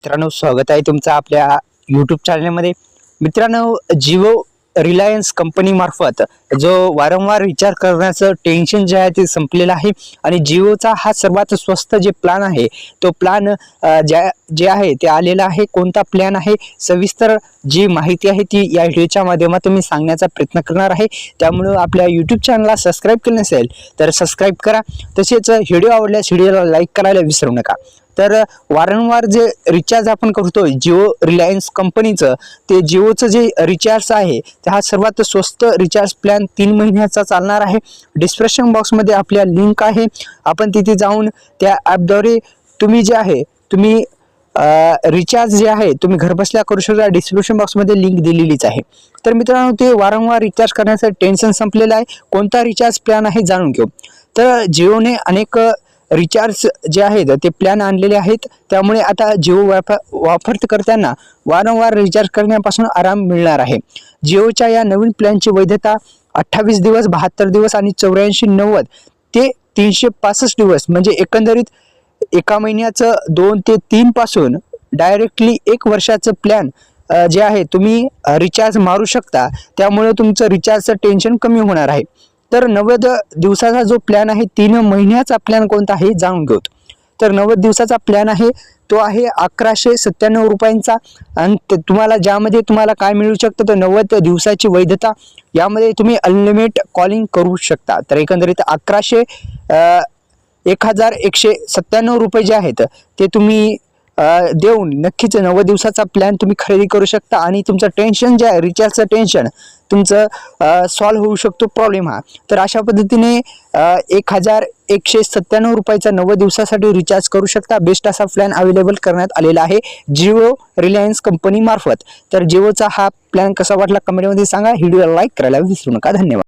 मित्रांनो, स्वागत आहे तुमचं आपल्या यूट्यूब चॅनलमध्ये। मित्रांनो, जिओ रिलायन्स कंपनी मार्फत जो वारंवार विचार करण्याचं टेन्शन जे आहे ते संपलेलं आहे आणि जिओचा हा सर्वात स्वस्त जे प्लॅन आहे तो प्लॅन जे आहे ते आलेला आहे। कोणता प्लॅन आहे सविस्तर जी माहिती आहे ती या व्हिडिओच्या माध्यमातून मी सांगण्याचा प्रयत्न करणार आहे। त्यामुळे आपल्या यूट्यूब चॅनलला सबस्क्राइब केले नसेल तर सबस्क्राइब करा। तसेच व्हिडिओ आवडल्यास व्हिडिओला लाईक करायला विसरू नका। तर वारंवार जे रिचार्ज आपण करतोय जिओ रिलायन्स कंपनीचं, ते जिओचं जे रिचार्ज आहे हा सर्वात स्वस्त रिचार्ज प्लॅन 3 महिन्याचा चालणार आहे। डिस्क्रिप्शन बॉक्स मध्ये आपल्या लिंक आहे, आपण तिथे जाऊन त्या ॲपद्वारे तुम्ही जे आहे तुम्ही रिचार्ज जे आहे तुम्ही घरबसल्या करू शकता। डिस्क्रिप्शन बॉक्स मध्ये लिंक दिलेलीच आहे। तर मित्रांनो, ते वारंवार रिचार्ज करण्याचं टेन्शन संपलेलं आहे। कोणता रिचार्ज प्लॅन आहे जाणून घेऊ। तर जिओने अनेक रिचार्ज जे आहेत ते प्लॅन आणलेले आहेत, त्यामुळे आता जिओ वापरकर्त्यांना वारंवार रिचार्ज करण्यापासून आराम मिळणार आहे। जिओच्या या नवीन प्लॅनची वैधता 28 दिवस, 72 दिवस आणि 84, 90 ते 365 दिवस, म्हणजे एकंदरीत एका महिन्याचं 2 ते 3 पासून डायरेक्टली 1 वर्षाचं प्लॅन जे आहे तुम्ही रिचार्ज मारू शकता। त्यामुळे तुमचं रिचार्जचं टेन्शन कमी होणार आहे। तर 90 दिवसाचा जो प्लॅन आहे 3 महिन्याचा प्लॅन कोणता आहे जाणून घेऊ। तर 90 दिवसाचा प्लॅन आहे तो आहे 1197 रुपयांचा आणि तुम्हाला ज्यामध्ये तुम्हाला काय मिळू शकतं तर 90 दिवसाची वैधता, यामध्ये तुम्ही अनलिमिटेड कॉलिंग करू शकता। तर एकंदरीत 1197 रुपये जे आहेत ते तुम्ही देऊन नक्कीच 90 दिवसाचा प्लॅन तुम्ही खरेदी करू शकता आणि तुमचं टेन्शन जे आहे रिचार्जचं टेन्शन तुमचं सॉल्व्ह होऊ शकतो प्रॉब्लेम हा। तर अशा पद्धतीने 1197 रुपयाचा 90 दिवसासाठी रिचार्ज करू शकता। बेस्ट असा प्लॅन अवेलेबल करण्यात आलेला आहे जिओ रिलायन्स कंपनी मार्फत। तर जिओचा हा प्लॅन कसा वाटला कमेंटमध्ये सांगा। व्हिडिओला लाईक करायला विसरू नका। धन्यवाद।